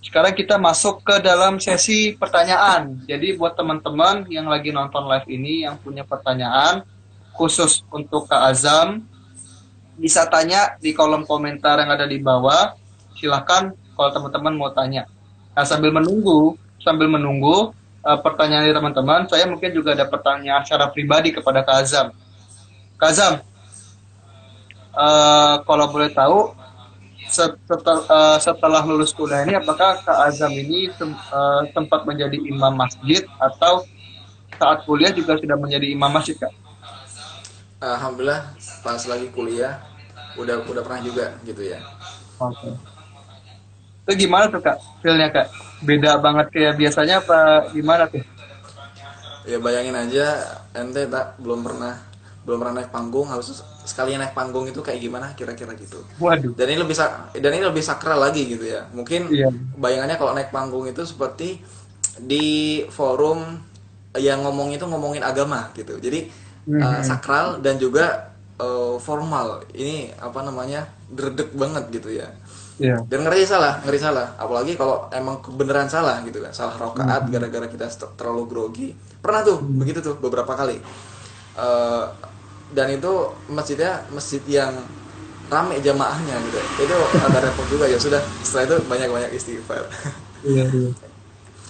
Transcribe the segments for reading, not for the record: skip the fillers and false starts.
Sekarang kita masuk ke dalam sesi pertanyaan. Jadi buat teman-teman yang lagi nonton live ini yang punya pertanyaan khusus untuk Kak Azam, bisa tanya di kolom komentar yang ada di bawah. Silahkan kalau teman-teman mau tanya. Nah, sambil menunggu pertanyaan dari teman-teman, saya mungkin juga ada pertanyaan secara pribadi kepada Kak Azam. Kak Azam, kalau boleh tahu, setelah lulus kuliah ini, apakah Kak Azam ini sempat menjadi imam masjid atau saat kuliah juga sudah menjadi imam masjid, Kak? Alhamdulillah pas lagi kuliah udah pernah juga gitu ya. Oke. Itu gimana tuh Kak, feel-nya Kak? Beda banget kayak biasanya apa gimana tuh? Ya bayangin aja ente tak belum pernah naik panggung, harus sekali naik panggung itu kayak gimana kira-kira gitu. Waduh, Dan ini lebih sakral lagi gitu ya. Mungkin iya. bayangannya kalau naik panggung itu seperti di forum yang ngomongin agama gitu. Jadi Mhm. sakral dan juga formal. Ini apa namanya? Dredeg banget gitu ya. Iya. Dan ngeri salah, apalagi kalau emang kebenaran salah gitu kan, salah rokaat Mhm. gara-gara kita terlalu grogi. Pernah tuh Mhm. begitu tuh beberapa kali. Eh, dan itu masjidnya masjid yang rame jamaahnya gitu, itu ada repot juga. Ya sudah, setelah itu banyak-banyak istighfar. Iya, iya.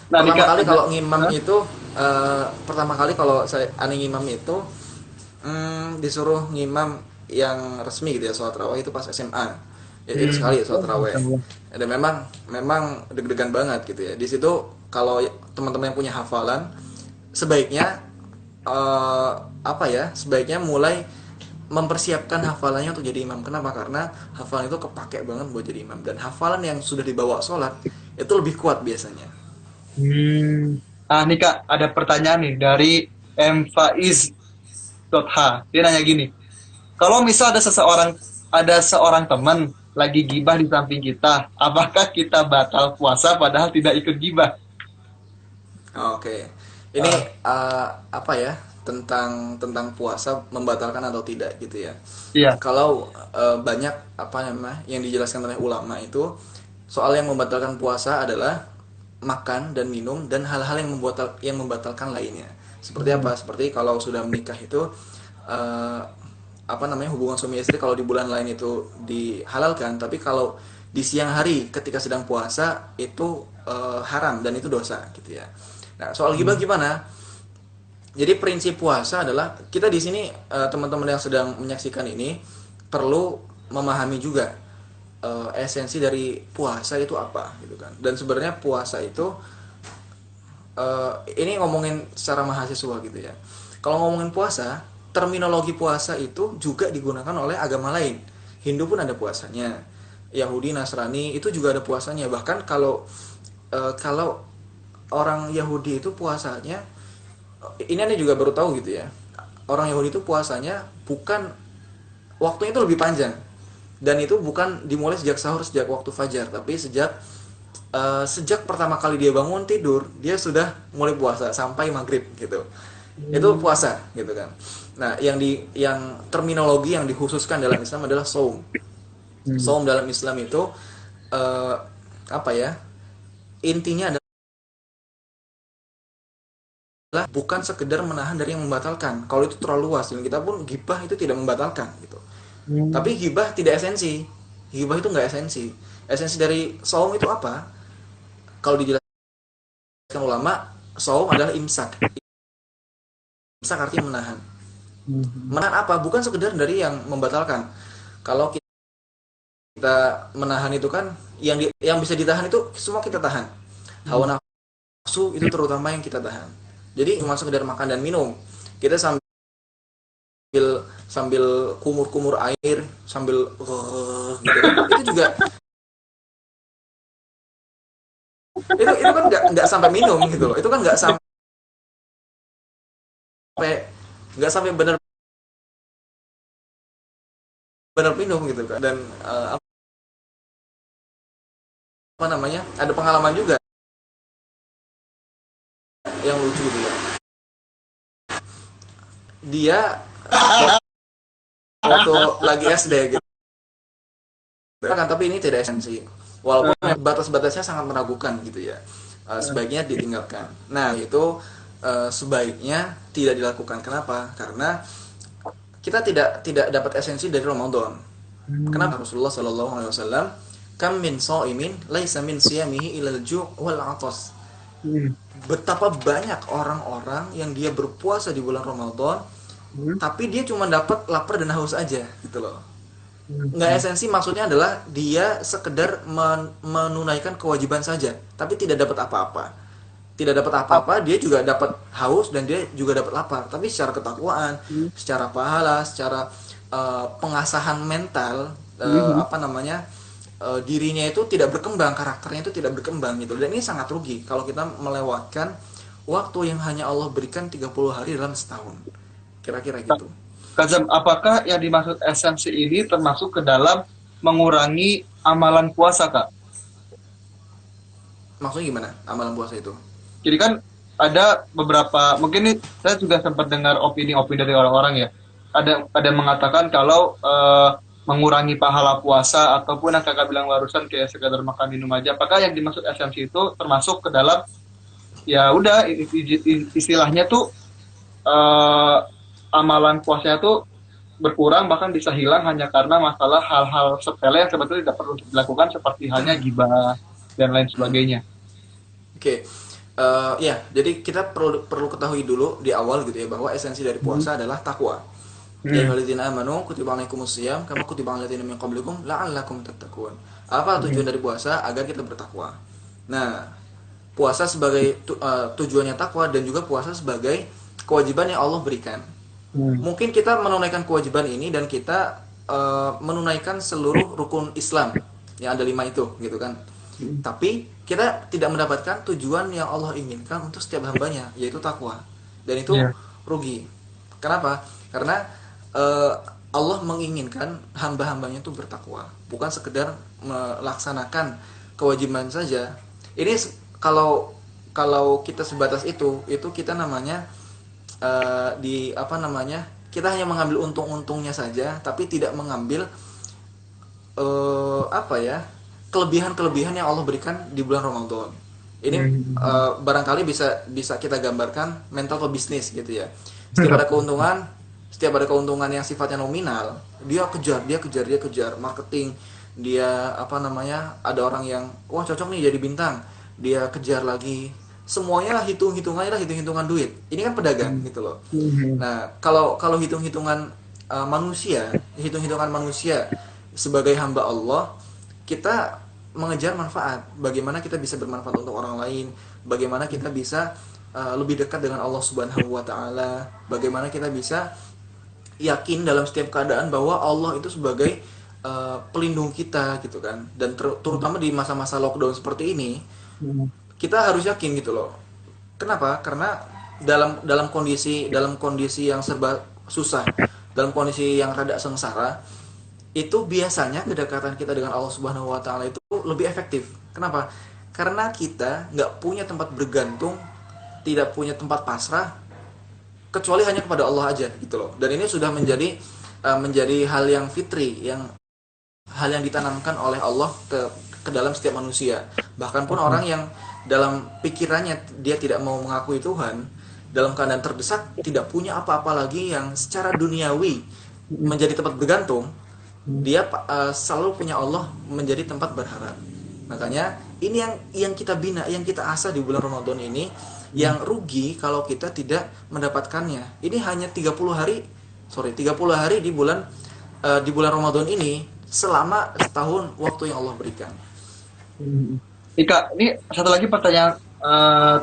Nah nih pertama Kak, kali ada. kalau ngimam Hah? itu Pertama kali kalau saya ngimam itu disuruh ngimam yang resmi gitu ya, sholat raweh itu pas SMA. Itu sekali Oh, sholat raweh. Masya Allah. Dan memang deg-degan banget gitu ya di situ. Kalau teman-teman yang punya hafalan, sebaiknya eh, apa ya, sebaiknya mulai mempersiapkan hafalannya untuk jadi imam. Kenapa? Karena hafalan itu kepake banget buat jadi imam, dan hafalan yang sudah dibawa sholat itu lebih kuat biasanya. Hmm. Nah nih Kak, ada pertanyaan nih dari mfaiz.h. Dia nanya gini, kalau misal ada seorang teman lagi gibah di samping kita, apakah kita batal puasa padahal tidak ikut gibah? Oke, ini Ah, apa ya, tentang tentang puasa membatalkan atau tidak gitu ya. iya. Kalau banyak apa namanya yang dijelaskan oleh ulama itu, soal yang membatalkan puasa adalah makan dan minum dan hal-hal yang membatalkan lainnya. Seperti Hmm. apa? Seperti kalau sudah menikah itu eh, apa namanya, hubungan suami istri kalau di bulan lain itu dihalalkan, tapi kalau di siang hari ketika sedang puasa itu haram dan itu dosa gitu ya. Nah, soal gibah Hmm. gimana? Jadi prinsip puasa adalah kita di sini, teman-teman yang sedang menyaksikan ini perlu memahami juga esensi dari puasa itu apa gitu kan. Dan sebenarnya puasa itu ini ngomongin secara mahasiswa gitu ya. Kalau ngomongin puasa, terminologi puasa itu juga digunakan oleh agama lain. Hindu pun ada puasanya, Yahudi, Nasrani itu juga ada puasanya. Bahkan kalau orang Yahudi itu puasanya, ini Anda juga baru tahu gitu ya. Orang Yahudi itu puasanya bukan waktunya itu lebih panjang. Dan itu bukan dimulai sejak sahur, sejak waktu fajar, tapi sejak pertama kali dia bangun tidur, dia sudah mulai puasa sampai maghrib gitu. Itu Hmm. puasa gitu kan. Nah, yang terminologi yang dikhususkan dalam Islam adalah saum. Hmm. Saum dalam Islam itu eh, apa ya? Intinya adalah bukan sekedar menahan dari yang membatalkan. Kalau itu terlalu luas, dan kita pun gibah itu tidak membatalkan gitu. Tapi Hmm. gibah tidak esensi. Gibah itu nggak esensi. Esensi dari saum itu apa? Kalau dijelaskan ulama, saum adalah imsak. Imsak artinya menahan. Hmm. Menahan apa? Bukan sekedar dari yang membatalkan. Kalau kita menahan itu kan, yang bisa ditahan itu semua kita tahan. Hawa Hmm. nafsu itu terutama yang kita tahan. Jadi cuma sekedar makan dan minum. Kita sambil sambil kumur-kumur air, sambil gitu kan. Itu juga, itu kan nggak sampai minum gitu loh. Itu kan nggak sampai benar-benar minum gitu kan. Dan apa namanya, ada pengalaman juga yang lucu gitu ya. Dia waktu lagi SD gitu kan, tapi ini tidak esensi. Walaupun batas-batasnya sangat meragukan gitu ya. Sebaiknya ditinggalkan. Nah, itu sebaiknya tidak dilakukan. Kenapa? Karena kita tidak dapat esensi dari Ramadan. Kenapa? Rasulullah Shallallahu Alaihi Wasallam, kam min so'imin laisa min siyamihi ilal ju' wal atas. Betapa banyak orang-orang yang dia berpuasa di bulan Ramadan, tapi dia cuma dapat lapar dan haus aja gitu loh. Nggak esensi, maksudnya adalah dia sekedar menunaikan kewajiban saja, tapi tidak dapat apa-apa. Tidak dapat apa-apa, dia juga dapat haus dan dia juga dapat lapar. Tapi secara ketakwaan, secara pahala, secara pengasahan mental, apa namanya, dirinya itu tidak berkembang, karakternya itu tidak berkembang gitu. Dan ini sangat rugi kalau kita melewatkan waktu yang hanya Allah berikan 30 hari dalam setahun. Kira-kira gitu. Kak Zam, apakah yang dimaksud esensi ini termasuk ke dalam mengurangi amalan puasa, Kak? Maksudnya gimana amalan puasa itu? Jadi kan ada beberapa, mungkin nih saya juga sempat dengar opini-opini dari orang-orang ya. Ada yang mengatakan kalau mengurangi pahala puasa ataupun yang kakak bilang barusan kayak sekadar makan minum aja. Apakah yang dimaksud esensi itu termasuk ke dalam ya udah istilahnya tuh amalan puasanya tuh berkurang bahkan bisa hilang hanya karena masalah hal-hal sepele yang sebetulnya tidak perlu dilakukan seperti halnya gibah dan lain sebagainya. Oke. Ya, jadi kita perlu ketahui dulu di awal gitu ya, bahwa esensi dari puasa adalah takwa. Ya ayyuhalladzina amanu kutiba alaikumusiyam kama kutiba alal ladzina min qablikum la'allakum tattaqun. Apa tujuan dari puasa? Agar kita bertakwa. Nah, puasa sebagai tujuannya takwa, dan juga puasa sebagai kewajiban yang Allah berikan. Mungkin kita menunaikan kewajiban ini dan kita menunaikan seluruh rukun Islam yang ada 5 itu gitu kan. Tapi kita tidak mendapatkan tujuan yang Allah inginkan untuk setiap hambanya, yaitu takwa. Dan itu rugi. Kenapa? Karena Allah menginginkan hamba-hambanya itu bertakwa, bukan sekedar melaksanakan kewajiban saja. Ini kalau kita sebatas itu kita namanya di apa namanya, kita hanya mengambil untung-untungnya saja, tapi tidak mengambil apa ya, kelebihan-kelebihan yang Allah berikan di bulan Ramadan. Ini barangkali bisa kita gambarkan mental pebisnis gitu ya. Setiap ada keuntungan yang sifatnya nominal, dia kejar marketing, dia apa namanya, ada orang yang wah cocok nih jadi bintang, dia kejar lagi, semuanya hitung-hitungan duit. Ini kan pedagang gitu loh. Nah, kalau hitung-hitungan manusia sebagai hamba Allah, kita mengejar manfaat. Bagaimana kita bisa bermanfaat untuk orang lain, bagaimana kita bisa lebih dekat dengan Allah Subhanahu wa taala, bagaimana kita bisa yakin dalam setiap keadaan bahwa Allah itu sebagai pelindung kita gitu kan. Dan terutama di masa-masa lockdown seperti ini, kita harus yakin gitu loh. Kenapa? Karena dalam kondisi yang serba susah, dalam kondisi yang rada sengsara, itu biasanya kedekatan kita dengan Allah Subhanahu wa taala itu lebih efektif. Kenapa? Karena kita nggak punya tempat bergantung, tidak punya tempat pasrah, kecuali hanya kepada Allah aja gitu loh. Dan ini sudah menjadi hal yang fitri, hal yang ditanamkan oleh Allah ke dalam setiap manusia. Bahkan pun orang yang dalam pikirannya dia tidak mau mengakui Tuhan, dalam keadaan terdesak, tidak punya apa-apa lagi yang secara duniawi menjadi tempat bergantung, dia selalu punya Allah menjadi tempat berharap. Makanya ini yang kita bina, yang kita asah di bulan Ramadan ini, yang rugi kalau kita tidak mendapatkannya. Ini hanya 30 hari di bulan Ramadan ini, selama setahun waktu yang Allah berikan. Ika, ini satu lagi pertanyaan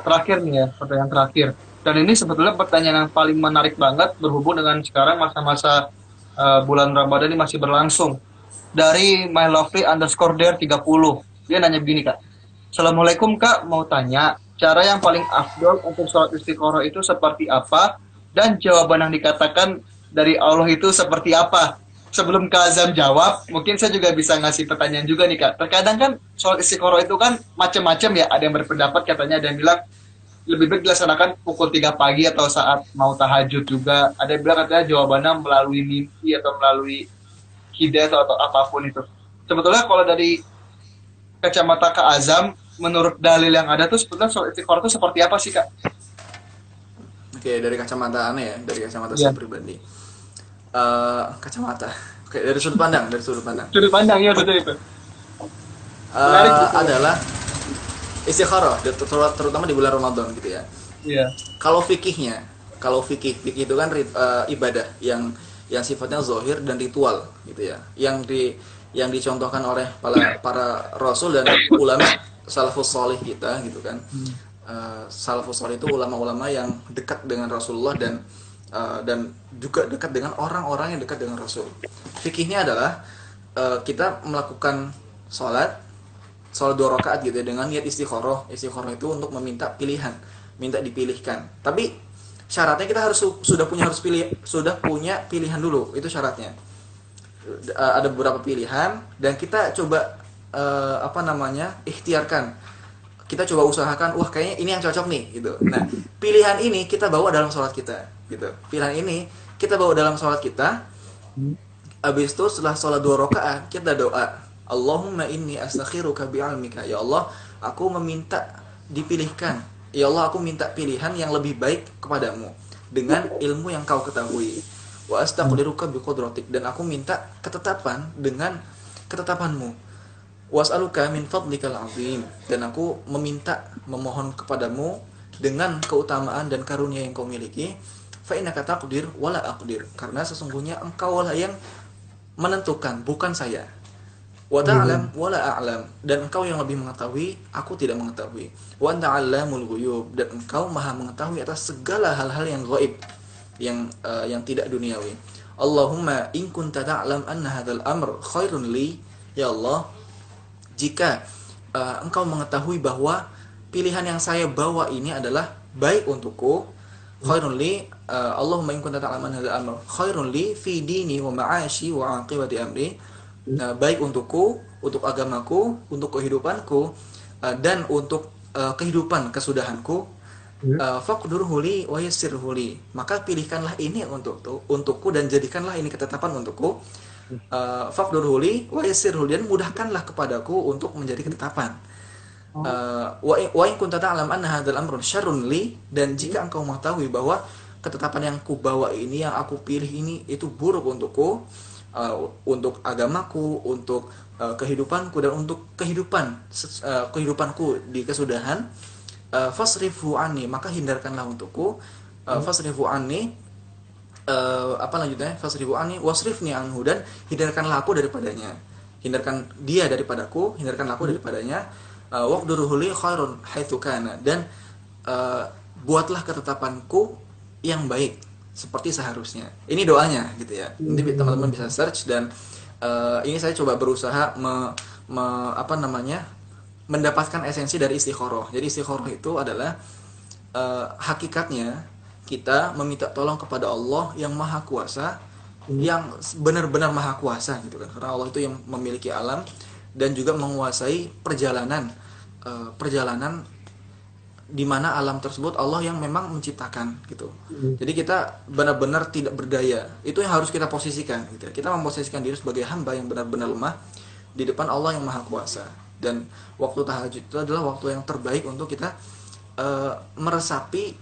terakhir nih ya, pertanyaan terakhir. Dan ini sebetulnya pertanyaan yang paling menarik banget berhubung dengan sekarang masa-masa bulan Ramadan ini masih berlangsung. Dari mylovely_there30, dia nanya begini, Kak. Assalamualaikum, Kak, mau tanya cara yang paling afdol untuk sholat istiqoroh itu seperti apa, dan jawaban yang dikatakan dari Allah itu seperti apa? Sebelum Kak Azam jawab, mungkin saya juga bisa ngasih pertanyaan juga nih, Kak. Terkadang kan sholat istiqoroh itu kan macam-macam ya, ada yang berpendapat katanya, ada yang bilang lebih baik dilaksanakan pukul 3 pagi atau saat mau tahajud juga. Ada yang bilang katanya jawabannya melalui mimpi atau melalui hidayah atau apapun itu. Sebetulnya kalau dari kacamata Kak Azam, menurut dalil yang ada tuh sebetulnya sholat istiqoroh itu seperti apa sih Kak? Oke, dari kacamata aneh ya, dari kacamata Iya. saya pribadi. Kacamata. Oke, dari sudut pandang. Sudut pandang ya betul itu. Menarik gitu. Adalah istikharah, terutama di bulan Ramadan gitu ya. Iya. Kalau fikihnya, fikih itu kan ibadah yang sifatnya zahir dan ritual gitu ya. Yang dicontohkan oleh para rasul dan ulama salafus salih kita gitu kan. Hmm. Salafus salih itu ulama-ulama yang dekat dengan Rasulullah dan juga dekat dengan orang-orang yang dekat dengan Rasul. Fikihnya adalah kita melakukan sholat 2 rakaat gitu ya dengan niat istikharah. Istikharah itu untuk meminta pilihan, minta dipilihkan. Tapi syaratnya kita sudah punya pilihan dulu, itu syaratnya. Ada beberapa pilihan dan kita coba ikhtiarkan. Kita coba usahakan, wah kayaknya ini yang cocok nih gitu. Nah, pilihan ini kita bawa dalam sholat kita gitu. Pilihan ini kita bawa dalam sholat kita. Habis itu setelah sholat 2 rakaat kita doa, Allahumma inni astakhiruka bi'ilmika. Ya Allah, aku meminta dipilihkan. Ya Allah, aku minta pilihan yang lebih baik kepadamu dengan ilmu yang kau ketahui. Wa astaqdiruka biqudratik, dan aku minta ketetapan dengan ketetapanmu. Was'aluka min fadlikal azim, dan aku memohon kepadamu dengan keutamaan dan karunia yang kau miliki. Fa innaka taqdir wala aqdir, karena sesungguhnya engkau lah yang menentukan, bukan saya. Wa ta'lam wa la a'lam, dan engkau yang lebih mengetahui, aku tidak mengetahui. Wa anta 'allamul ghuyub, dan engkau maha mengetahui atas segala hal-hal yang gaib, yang tidak duniawi. Allahumma in kunta ta'lam anna hadzal amr khairun li, ya Allah, jika engkau mengetahui bahwa pilihan yang saya bawa ini adalah baik untukku, khairun li, Allahumma in kunta ta'lam anna hadzal amr khairun li fi dini wa ma'ashi wa 'aqibati amri, baik untukku, untuk agamaku, untuk kehidupanku, dan untuk kehidupan kesudahanku. Faqdurhu li wa yassirhu li, maka pilihkanlah ini untukku dan jadikanlah ini ketetapan untukku. Faqdurhu li wa yassirhu, dan mudahkanlah kepadaku untuk menjadi ketetapan. Wa in kunta ta'lam anna hadzal amru syarrun li, dan jika engkau mengetahui bahwa ketetapan yang kubawa ini, yang aku pilih ini, itu buruk untukku, untuk agamaku, untuk kehidupanku, dan untuk kehidupanku di kesudahan. Fasrifu anni, maka hindarkanlah untukku. Fasrifu anni, lanjutnya, fasrifu anni wasrifni anhu, dan hindarkanlah aku daripadanya. Hindarkan dia daripadaku, hindarkanlah aku daripadanya. Waqdurhu li khairun haitsu kana, dan buatlah ketetapanku yang baik seperti seharusnya. Ini doanya gitu ya. Nanti teman-teman bisa search, dan ini saya coba berusaha mendapatkan esensi dari istikharah. Jadi istikharah itu adalah hakikatnya kita meminta tolong kepada Allah yang maha kuasa, yang benar-benar maha kuasa gitu kan. Karena Allah itu yang memiliki alam dan juga menguasai perjalanan di mana alam tersebut Allah yang memang menciptakan gitu. Jadi kita benar-benar tidak berdaya. Itu yang harus kita posisikan gitu. Kita memposisikan diri sebagai hamba yang benar-benar lemah di depan Allah yang maha kuasa. Dan waktu tahajud itu adalah waktu yang terbaik untuk kita meresapi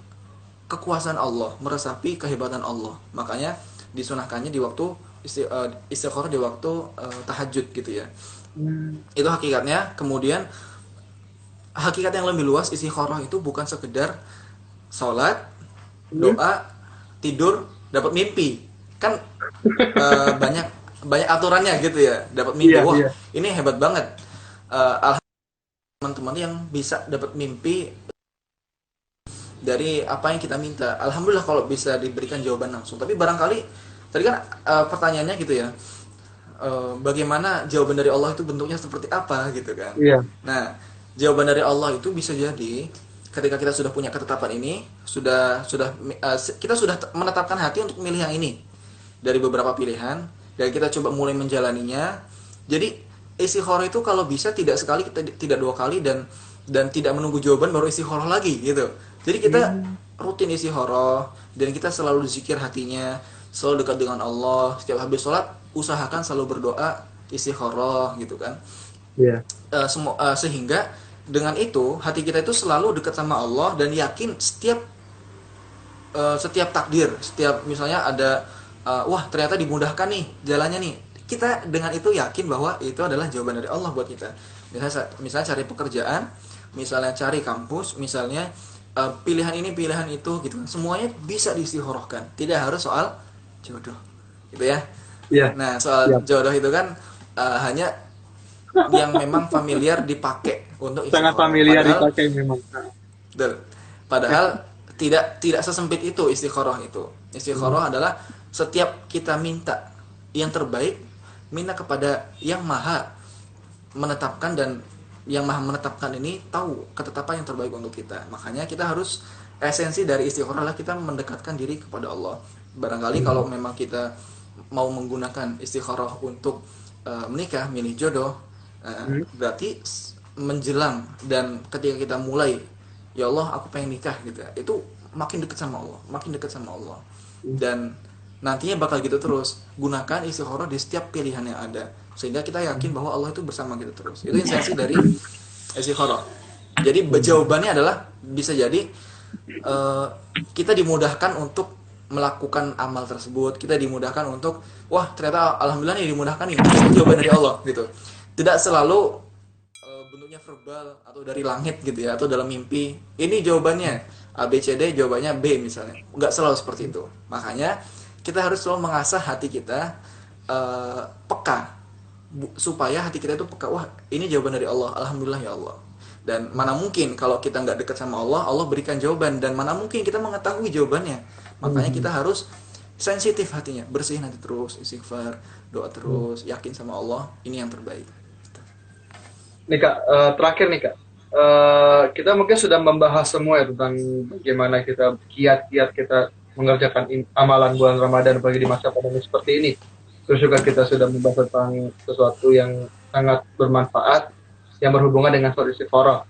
kekuasaan Allah, meresapi kehebatan Allah. Makanya disunahkannya di waktu istikharah, di waktu tahajud gitu ya. Itu hakikatnya. Kemudian hakikat yang lebih luas, istikharah itu bukan sekedar sholat, doa, tidur, dapat mimpi. Kan banyak aturannya gitu ya. Dapat mimpi, wah ini hebat banget. Teman-teman yang bisa dapat mimpi dari apa yang kita minta, alhamdulillah kalau bisa diberikan jawaban langsung. Tapi barangkali tadi kan pertanyaannya gitu ya, bagaimana jawaban dari Allah itu bentuknya seperti apa gitu kan. Nah, jawaban dari Allah itu bisa jadi ketika kita sudah punya ketetapan ini, kita sudah menetapkan hati untuk memilih yang ini dari beberapa pilihan, dan kita coba mulai menjalaninya. Jadi istikharah itu kalau bisa tidak sekali, tidak 2 kali, dan tidak menunggu jawaban baru istikharah lagi gitu. Jadi kita rutin istikharah dan kita selalu zikir hatinya, selalu dekat dengan Allah. Setiap habis sholat usahakan selalu berdoa istikharah gitu kan. Iya. Sehingga dengan itu hati kita itu selalu dekat sama Allah dan yakin setiap takdir, setiap misalnya ada wah ternyata dimudahkan nih jalannya nih, kita dengan itu yakin bahwa itu adalah jawaban dari Allah buat kita. Misalnya cari pekerjaan, misalnya cari kampus, misalnya pilihan ini pilihan itu gitu kan, semuanya bisa diistikharahkan, tidak harus soal jodoh gitu ya. Iya. Nah soal Siap. jodoh itu kan hanya yang memang familiar dipakai untuk Sangat istikharah, familiar padahal dipakai memang. betul. Padahal tidak sesempit itu istikharah itu. Istikharah adalah setiap kita minta yang terbaik, minta kepada yang maha menetapkan, dan yang maha menetapkan ini tahu ketetapan yang terbaik untuk kita. Makanya kita harus, esensi dari istikharah adalah kita mendekatkan diri kepada Allah. Barangkali kalau memang kita mau menggunakan istikharah untuk menikah, milih jodoh, berarti menjelang dan ketika kita mulai, ya Allah aku pengen nikah gitu ya, itu makin dekat sama Allah, makin dekat sama Allah, dan nantinya bakal gitu terus. Gunakan istikharah di setiap pilihan yang ada sehingga kita yakin bahwa Allah itu bersama kita terus. Itu esensi dari istikharah. Jadi jawabannya adalah bisa jadi kita dimudahkan untuk melakukan amal tersebut, kita dimudahkan untuk wah ternyata alhamdulillah nih dimudahkan nih, itu jawaban dari Allah gitu. Tidak selalu bentuknya verbal atau dari langit gitu ya, atau dalam mimpi ini jawabannya A B C D, jawabannya B misalnya, nggak selalu seperti itu. Makanya kita harus selalu mengasah hati kita peka, supaya hati kita itu peka, wah ini jawaban dari Allah, alhamdulillah ya Allah. Dan mana mungkin kalau kita nggak dekat sama Allah, Allah berikan jawaban, dan mana mungkin kita mengetahui jawabannya. Makanya kita harus sensitif hatinya, bersihin hati terus, istighfar, doa terus, yakin sama Allah, ini yang terbaik. Nih Kak, terakhir nih Kak. Kita mungkin sudah membahas semua ya tentang bagaimana kita kiat-kiat kita mengerjakan amalan bulan Ramadan bagi di masa pandemi seperti ini. Terus juga kita sudah membahas tentang sesuatu yang sangat bermanfaat yang berhubungan dengan sholat istiqoroh.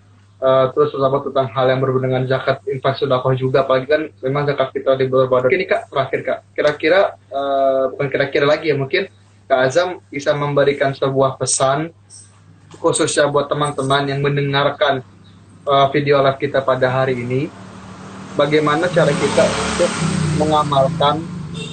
Terus terutama tentang hal yang berhubungan dengan zakat, infak, sedekah juga. Apalagi kan memang zakat kita di bulan Ramadan. Ini Kak, terakhir Kak. Kira-kira, bukan kira-kira lagi ya, mungkin Kak Azam bisa memberikan sebuah pesan khususnya buat teman-teman yang mendengarkan video live kita pada hari ini, bagaimana cara kita untuk mengamalkan,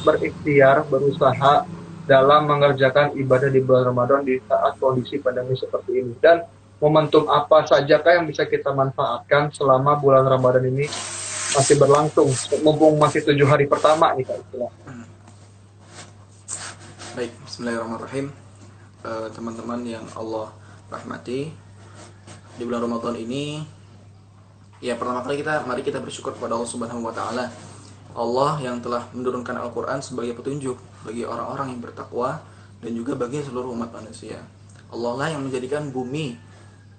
berikhtiar, berusaha dalam mengerjakan ibadah di bulan Ramadan di saat kondisi pandemi seperti ini, dan momentum apa sajakah yang bisa kita manfaatkan selama bulan Ramadan ini masih berlangsung, mumpung masih 7 hari pertama nih Kak. Baik, bismillahirrahmanirrahim. Teman-teman yang Allah rahmati, di bulan Ramadan ini ya pertama kali mari kita bersyukur kepada Allah Subhanahu wa taala. Allah yang telah menurunkan Al-Qur'an sebagai petunjuk bagi orang-orang yang bertakwa dan juga bagi seluruh umat manusia. Allah lah yang menjadikan bumi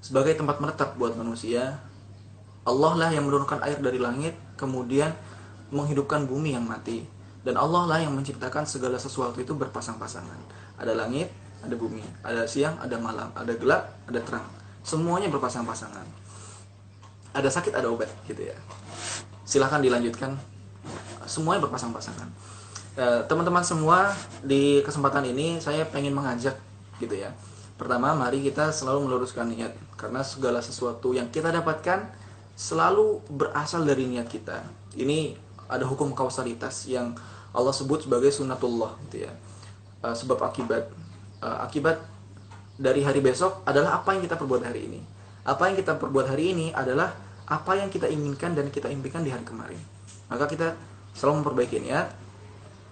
sebagai tempat menetap buat manusia. Allah lah yang menurunkan air dari langit kemudian menghidupkan bumi yang mati. Dan Allah lah yang menciptakan segala sesuatu itu berpasang-pasangan. Ada langit, ada bumi, ada siang, ada malam, ada gelap, ada terang. Semuanya berpasang-pasangan. Ada sakit, ada obat, gitu ya. Silahkan dilanjutkan. Semuanya berpasang-pasangan. Teman-teman semua, di kesempatan ini saya pengen mengajak, gitu ya. Pertama, mari kita selalu meluruskan niat, karena segala sesuatu yang kita dapatkan selalu berasal dari niat kita. Ini ada hukum kausalitas yang Allah sebut sebagai sunnatullah, gitu ya. Sebab akibat dari hari besok adalah apa yang kita perbuat hari ini. Apa yang kita perbuat hari ini adalah apa yang kita inginkan dan kita impikan di hari kemarin. Maka kita selalu memperbaiki niat,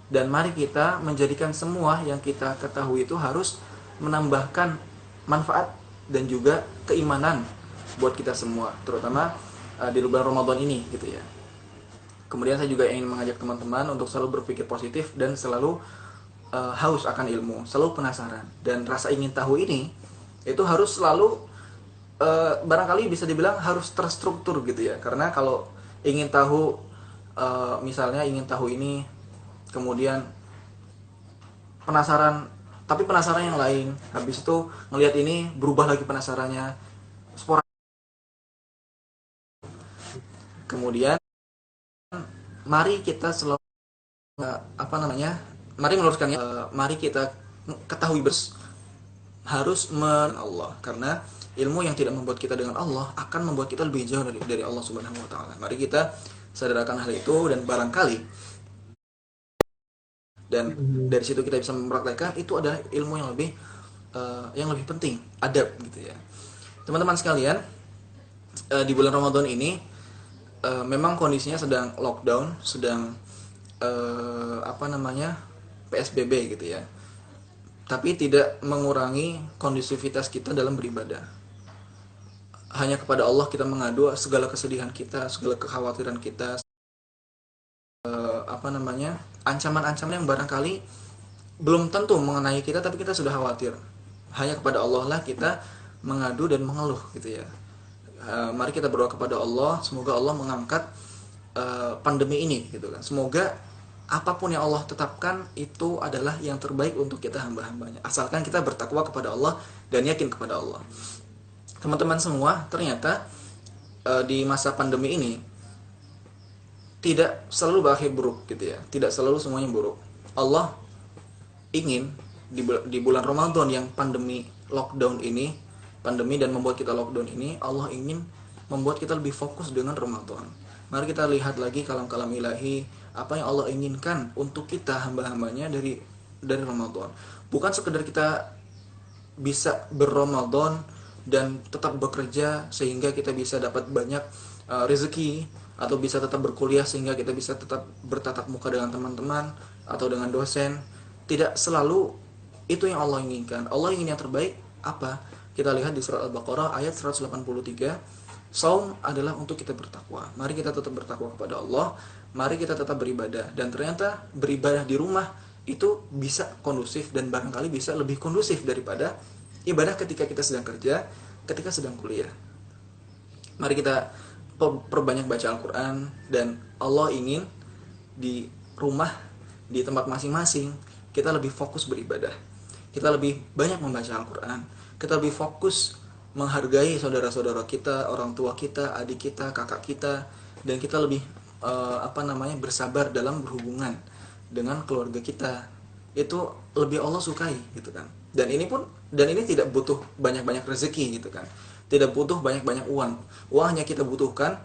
dan mari kita menjadikan semua yang kita ketahui itu harus menambahkan manfaat dan juga keimanan buat kita semua, terutama di bulan Ramadan ini gitu ya. Kemudian saya juga ingin mengajak teman-teman untuk selalu berpikir positif dan selalu haus akan ilmu, selalu penasaran, dan rasa ingin tahu ini itu harus selalu barangkali bisa dibilang harus terstruktur gitu ya. Karena kalau ingin tahu misalnya ingin tahu ini kemudian penasaran, tapi penasaran yang lain, habis itu ngelihat ini berubah lagi penasarannya, kemudian mari kita selalu apa namanya? Mari meluruskannya. Mari kita ketahui harus Allah, karena ilmu yang tidak membuat kita dengan Allah akan membuat kita lebih jauh dari Allah Subhanahu wa taala. Mari kita sadarkan hal itu, dan barangkali dan dari situ kita bisa mempraktekkan itu adalah ilmu yang lebih penting, adab gitu ya. Teman-teman sekalian, di bulan Ramadan ini memang kondisinya sedang lockdown, sedang apa namanya, PSBB gitu ya. Tapi tidak mengurangi kondusivitas kita dalam beribadah. Hanya kepada Allah kita mengadu segala kesedihan kita, segala kekhawatiran kita, apa namanya, ancaman-ancaman yang barangkali belum tentu mengenai kita tapi kita sudah khawatir. Hanya kepada Allah lah kita mengadu dan mengeluh gitu ya. Mari kita berdoa kepada Allah, semoga Allah mengangkat pandemi ini gitu kan. Semoga apapun yang Allah tetapkan itu adalah yang terbaik untuk kita hamba-hambanya, asalkan kita bertakwa kepada Allah dan yakin kepada Allah. Teman-teman semua, ternyata di masa pandemi ini tidak selalu berakhir buruk gitu ya, tidak selalu semuanya buruk. Allah ingin di bulan Ramadan yang pandemi lockdown ini, pandemi dan membuat kita lockdown ini, Allah ingin membuat kita lebih fokus dengan Ramadan. Mari kita lihat lagi kalam-kalam ilahi, apa yang Allah inginkan untuk kita hamba-hambanya dari Ramadan. Bukan sekedar kita bisa berRamadan dan tetap bekerja sehingga kita bisa dapat banyak rezeki, atau bisa tetap berkuliah sehingga kita bisa tetap bertatap muka dengan teman-teman atau dengan dosen. Tidak selalu itu yang Allah inginkan. Allah ingin yang terbaik apa? Kita lihat di surat Al-Baqarah ayat 183. Saum adalah untuk kita bertakwa. Mari kita tetap bertakwa kepada Allah. Mari kita tetap beribadah. Dan ternyata beribadah di rumah itu bisa kondusif, dan barangkali bisa lebih kondusif daripada ibadah ketika kita sedang kerja, ketika sedang kuliah. Mari kita perbanyak baca Al-Quran, dan Allah ingin di rumah, di tempat masing-masing kita lebih fokus beribadah, kita lebih banyak membaca Al-Quran, kita lebih fokus menghargai saudara-saudara kita, orang tua kita, adik kita, kakak kita, dan kita lebih bersabar dalam berhubungan dengan keluarga kita. Itu lebih Allah sukai gitu kan. Dan ini tidak butuh banyak-banyak rezeki gitu kan. Tidak butuh banyak-banyak uang. Uang hanya kita butuhkan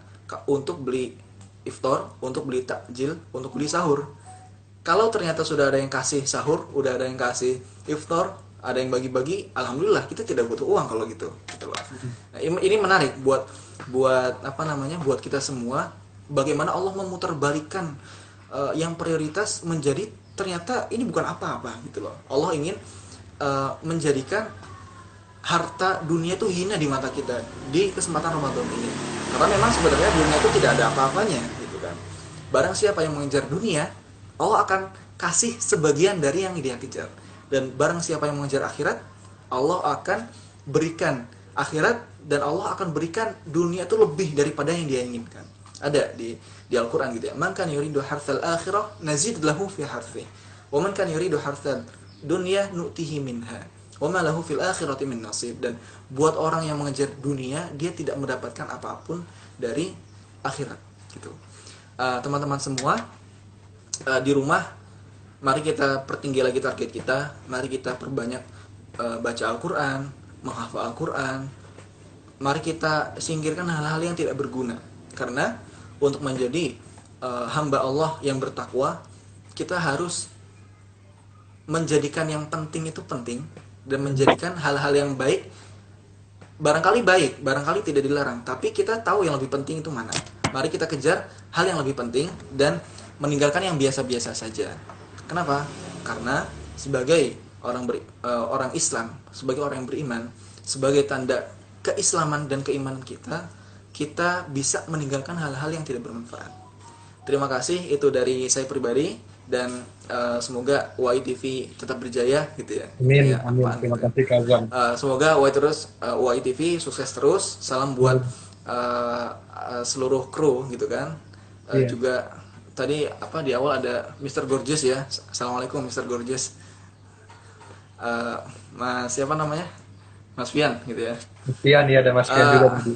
untuk beli iftar, untuk beli takjil, untuk beli sahur. Kalau ternyata sudah ada yang kasih sahur, udah ada yang kasih iftar, ada yang bagi-bagi, alhamdulillah kita tidak butuh uang kalau gitu. Nah, ini menarik buat buat kita semua, bagaimana Allah memutarbalikkan yang prioritas menjadi ternyata ini bukan apa-apa gitu loh. Allah ingin menjadikan harta dunia itu hina di mata kita di kesempatan Ramadan ini. Karena memang sebenarnya dunia itu tidak ada apa-apanya gitu kan. Barang siapa yang mengejar dunia, Allah akan kasih sebagian dari yang dia kejar. Dan barang siapa yang mengejar akhirat, Allah akan berikan akhirat, dan Allah akan berikan dunia itu lebih daripada yang dia inginkan. Ada di Al-Quran gitu ya. Man kan yuridu harthal akhirah nazid lahu fi harthi. Wa man kan yuridu harthal dunya nu'tihi minha. Wa ma lahu fil akhirati min nasib. Dan buat orang yang mengejar dunia, dia tidak mendapatkan apapun dari akhirat gitu. Teman-teman semua, di rumah mari kita pertinggi lagi target kita. Mari kita perbanyak baca Al-Quran, menghafal Al-Quran. Mari kita singkirkan hal-hal yang tidak berguna. Karena untuk menjadi hamba Allah yang bertakwa, kita harus menjadikan yang penting itu penting, dan menjadikan hal-hal yang baik barangkali tidak dilarang, tapi kita tahu yang lebih penting itu mana. Mari kita kejar hal yang lebih penting dan meninggalkan yang biasa-biasa saja. Kenapa? Karena sebagai orang Islam, sebagai orang yang beriman, sebagai tanda keislaman dan keimanan kita bisa meninggalkan hal-hal yang tidak bermanfaat. Terima kasih, itu dari saya pribadi, dan semoga YTV tetap berjaya gitu ya. Amin, amin. Terima kasih Kak Azam. Semoga YTV sukses terus. Salam buat seluruh kru gitu kan. Juga tadi di awal ada Mr. Gorgeous ya. Assalamualaikum Mr. Gorgeous. Mas siapa namanya? Mas Fian gitu ya. Mas Fian ya, ada Mas Fian juga tadi.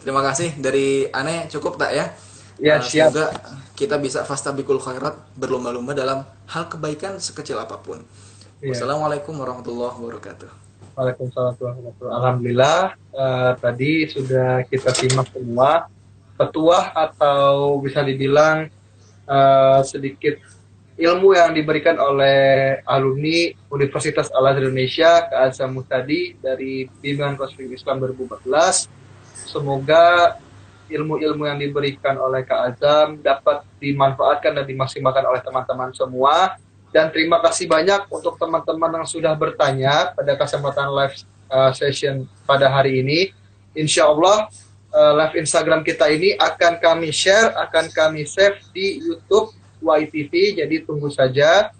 Terima kasih dari Ane, cukup tak ya? Ya, siap. Semoga kita bisa fastabiqul khairat, berlomba-lomba dalam hal kebaikan sekecil apapun. Iya. Wassalamualaikum warahmatullahi wabarakatuh. Waalaikumsalam warahmatullahi wabarakatuh. Alhamdulillah, tadi sudah kita simak semua petuah atau bisa dibilang sedikit ilmu yang diberikan oleh alumni Universitas Al-Azhar Indonesia, Kak Azam Mustadi dari Bimbingan Konseling Islam 2014. Semoga ilmu-ilmu yang diberikan oleh Kak Azam dapat dimanfaatkan dan dimaksimalkan oleh teman-teman semua. Dan terima kasih banyak untuk teman-teman yang sudah bertanya pada kesempatan live session pada hari ini. Insya Allah live Instagram kita ini akan kami share, akan kami save di YouTube YTV, jadi tunggu saja.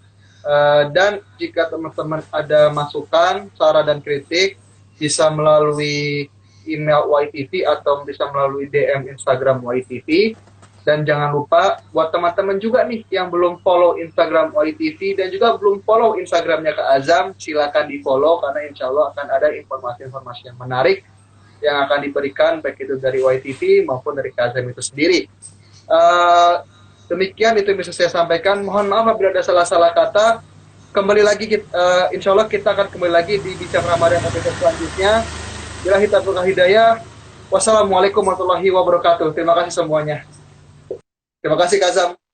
Dan jika teman-teman ada masukan, saran dan kritik, bisa melalui email YTV atau bisa melalui DM Instagram YTV. Dan jangan lupa buat teman-teman juga nih yang belum follow Instagram YTV dan juga belum follow Instagramnya Kak Azam, silakan di follow karena insya Allah akan ada informasi-informasi yang menarik yang akan diberikan baik itu dari YTV maupun dari Kak Azam itu sendiri. Demikian itu yang bisa saya sampaikan. Mohon maaf apabila ada salah-salah kata. Kembali lagi, insya Allah kita akan kembali lagi di Bincang Ramadan episode selanjutnya. Bila hidayah. Wassalamualaikum warahmatullahi wabarakatuh. Terima kasih semuanya. Terima kasih Kak Azam.